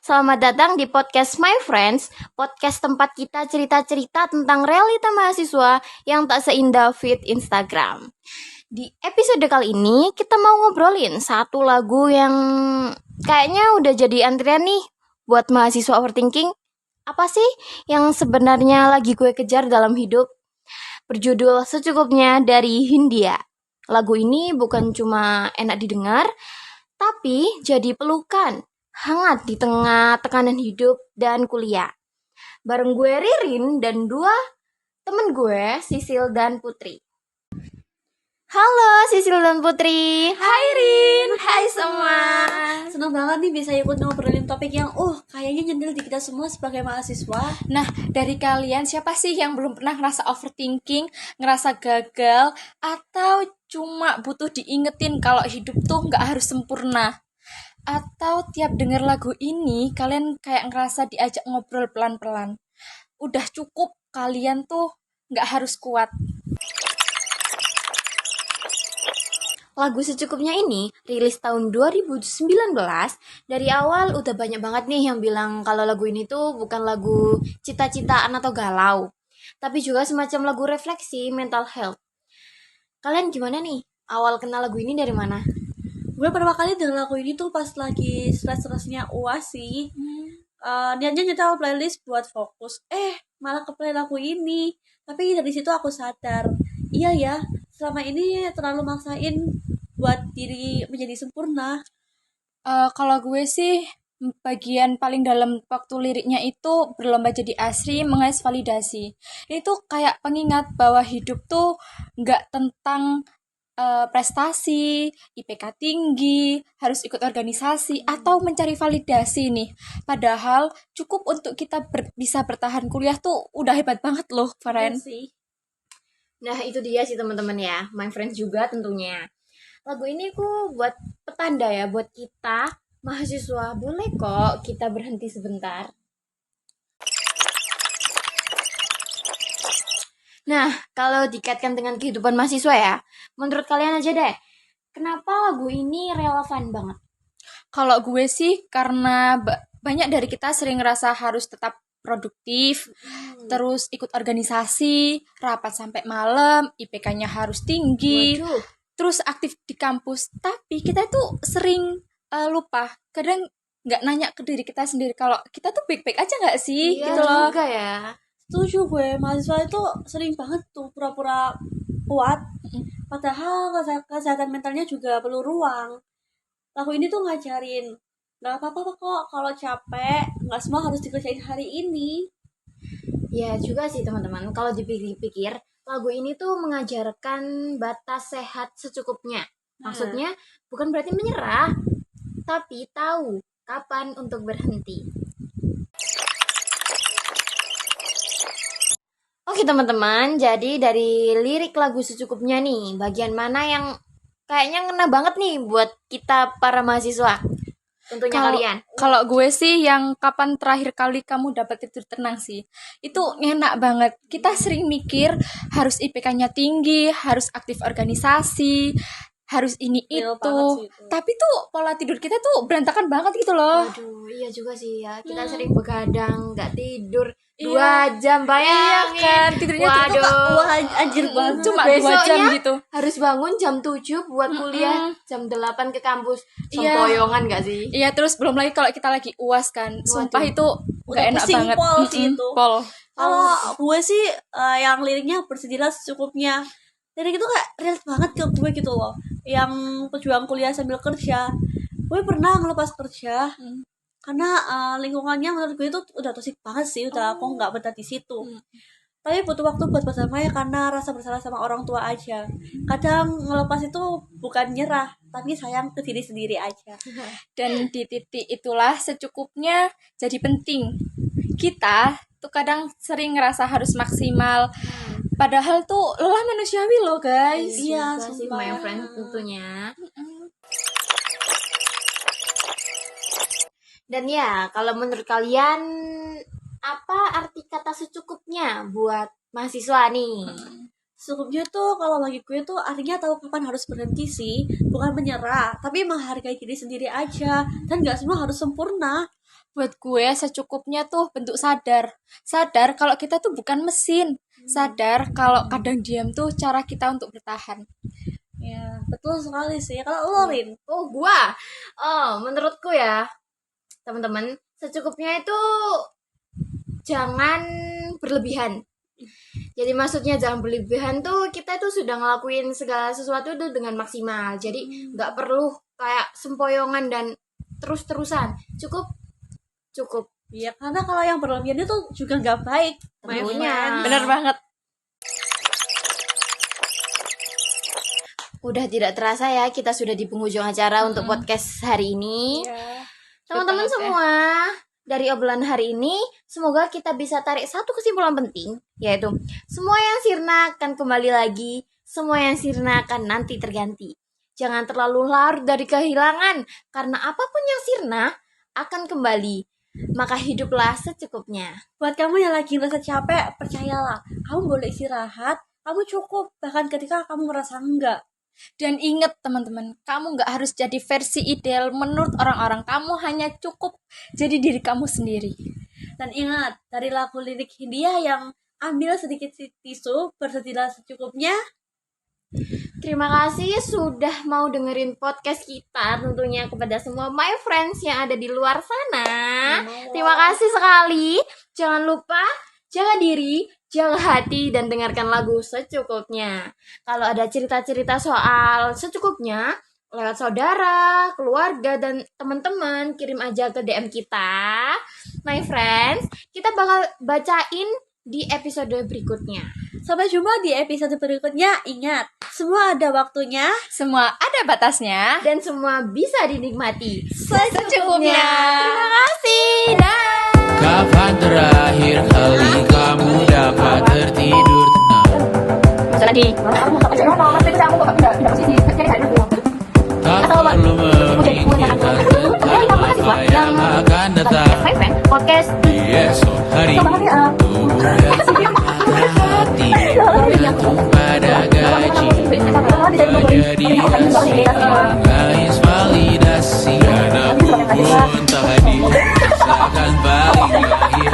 Selamat datang di podcast My Friends, podcast tempat kita cerita-cerita tentang realita mahasiswa yang tak seindah feed Instagram. Di episode kali ini kita mau ngobrolin satu lagu yang kayaknya udah jadi antrian nih buat mahasiswa overthinking. Apa sih yang sebenarnya lagi gue kejar dalam hidup? Berjudul Secukupnya dari Hindia. Lagu ini bukan cuma enak didengar, tapi jadi pelukan hangat di tengah tekanan hidup dan kuliah. Bareng gue Ririn dan dua temen gue, Sisil dan Putri. Halo Sisil dan Putri. Hai Rin, Hai semua. seneng banget nih bisa ikut ngobrolin topik yang kayaknya nyendil di kita semua sebagai mahasiswa. Nah, dari kalian siapa sih yang belum pernah ngerasa overthinking, ngerasa gagal, atau cuma butuh diingetin kalau hidup tuh nggak harus sempurna? Atau tiap denger lagu ini, kalian kayak ngerasa diajak ngobrol pelan-pelan. Udah cukup, kalian tuh nggak harus kuat. Lagu Secukupnya ini rilis tahun 2019. Dari awal udah banyak banget nih yang bilang kalau lagu ini tuh bukan lagu cita-citaan atau galau, tapi juga semacam lagu refleksi mental health. Kalian gimana nih? Awal kenal lagu ini dari mana? Gue pertama kali denger lagu ini tuh pas lagi stres-stresnya UAS sih. Niatnya nyetel playlist buat fokus, malah ke play lagu ini. Tapi dari situ aku sadar, iya ya, selama ini terlalu maksain buat diri menjadi sempurna. Kalau gue sih, bagian paling dalam waktu liriknya itu berlomba jadi asri, mengais validasi. Itu kayak pengingat bahwa hidup tuh nggak tentang prestasi, IPK tinggi, harus ikut organisasi, atau mencari validasi nih. Padahal cukup untuk kita bisa bertahan kuliah tuh udah hebat banget loh, Faren. Iya sih. Nah itu dia sih teman-teman ya, My Friends juga tentunya. Lagu ini ku buat petanda ya, buat kita mahasiswa. Boleh kok kita berhenti sebentar. Nah, kalau dikaitkan dengan kehidupan mahasiswa ya, menurut kalian aja deh, kenapa lagu ini relevan banget? Kalau gue sih karena banyak dari kita sering ngerasa harus tetap produktif, terus ikut organisasi, rapat sampai malam, IPK-nya harus tinggi, Waduh, terus aktif di kampus. Tapi kita tuh sering lupa, kadang nggak nanya ke diri kita sendiri kalau kita tuh baik-baik aja nggak sih, iya gitu loh. juga ya. Setuju gue, mahasiswa itu sering banget tuh pura-pura kuat, padahal kesehatan mentalnya juga perlu ruang. Lagu ini tuh ngajarin, gak apa-apa kok kalau capek, gak semua harus dikerjain hari ini. Ya juga sih teman-teman, kalau dipikir-pikir, lagu ini tuh mengajarkan batas sehat secukupnya. Maksudnya bukan berarti menyerah, tapi tahu kapan untuk berhenti. Oke teman-teman, jadi dari lirik lagu secukupnya nih, bagian mana yang kayaknya ngena banget nih buat kita para mahasiswa? Tentunya kalian. Kalau gue sih yang kapan terakhir kali kamu dapat tidur tenang sih. Itu enak banget. Kita sering mikir harus IPK-nya tinggi, harus aktif organisasi, harus ini Real itu. banget sih itu. Tapi tuh pola tidur kita tuh berantakan banget gitu loh. Waduh, iya juga sih ya. Kita sering begadang, nggak tidur Iya. 2 jam, bayangin. Kan tidurnya tuh Waduh. Wah, anjir banget. cuma 2 jam Besoknya gitu. harus bangun jam 7 buat kuliah, jam 8 ke kampus. Iya. Sempoyongan nggak sih? Iya, terus belum lagi kalau kita lagi UAS kan. Sumpah Waduh. itu Udah gak enak pusing banget. pol sih itu. Pol. Kalau gue sih yang liriknya bersedilah secukupnya. Lirik itu kayak relate banget ke gue gitu loh. Yang pejuang kuliah sambil kerja. Gue pernah ngelepas kerja karena lingkungannya menurut gue itu udah toksik banget sih, udah aku nggak betah di situ. Tapi butuh waktu buat berdamai karena rasa bersalah sama orang tua aja. Kadang ngelepas itu bukan nyerah, tapi sayang ke diri sendiri aja. Dan di titik itulah secukupnya jadi penting. Kita tuh kadang sering ngerasa harus maksimal. Padahal tuh lelah manusiawi loh guys. Iya, juga sih, sumpah. my friend tentunya. Dan ya, kalau menurut kalian apa arti kata secukupnya buat mahasiswa nih? Secukupnya tuh kalau bagi gue tuh artinya tahu kapan harus berhenti sih, bukan menyerah, tapi menghargai diri sendiri aja, dan nggak semua harus sempurna. Buat gue secukupnya tuh bentuk sadar. Sadar kalau kita tuh bukan mesin. Sadar kalau kadang diam tuh cara kita untuk bertahan. Ya, betul sekali sih. Kalau lo, Rin? Oh, gua. Oh, menurutku ya, teman-teman, secukupnya itu jangan berlebihan. Jadi maksudnya jangan berlebihan tuh kita tuh sudah ngelakuin segala sesuatu tuh dengan maksimal. Jadi nggak perlu kayak sempoyongan dan terus-terusan. Cukup. Iya, karena kalau yang berlebihan itu juga nggak baik. my Tentunya. friends. Bener banget. Udah tidak terasa ya kita sudah di penghujung acara untuk podcast hari ini. Iya. Teman-teman Betul banget ya. semua, dari obrolan hari ini, semoga kita bisa tarik satu kesimpulan penting, yaitu semua yang sirna akan kembali lagi, semua yang sirna akan nanti terganti. Jangan terlalu larut dari kehilangan, karena apapun yang sirna akan kembali. Maka hiduplah secukupnya. Buat kamu yang lagi merasa capek, percayalah, kamu boleh istirahat, kamu cukup, bahkan ketika kamu merasa enggak. Dan ingat teman-teman, kamu nggak harus jadi versi ideal menurut orang-orang. Kamu hanya cukup jadi diri kamu sendiri. Dan ingat, dari lagu lirik Hindia yang ambil sedikit tisu, bersedilah secukupnya. Terima kasih sudah mau dengerin podcast kita, tentunya kepada semua my friends yang ada di luar sana. Terima kasih sekali. Jangan lupa jaga diri, jaga hati, dan dengarkan lagu secukupnya. Kalau ada cerita-cerita soal secukupnya, lewat saudara, keluarga, dan teman-teman, kirim aja ke DM kita. My friends, kita bakal bacain di episode berikutnya. Sampai jumpa di episode berikutnya. Ingat, semua ada waktunya. Semua ada batasnya. Dan semua bisa dinikmati Secukupnya. Terima kasih. Dah. Kapan terakhir kali kamu dapat tertidur tenang? Tadi. Tak perlu memikirkan tentang apa yang akan datang Podcast di esok hari. Tubuh yang hati bergantung pada gaji. Menjadi asing, mengais validasi. Dan aku pun tak hadir. Silakan balik lahir,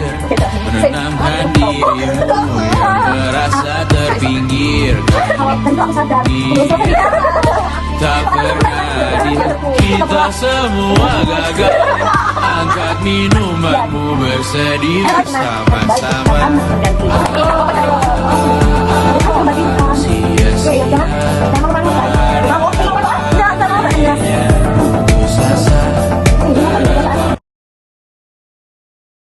menenangkan dirimu yang merasa terpinggirkan. Tak pernah adil, kita semua gagal. Angkat minumanmu, bersedih bersama-sama.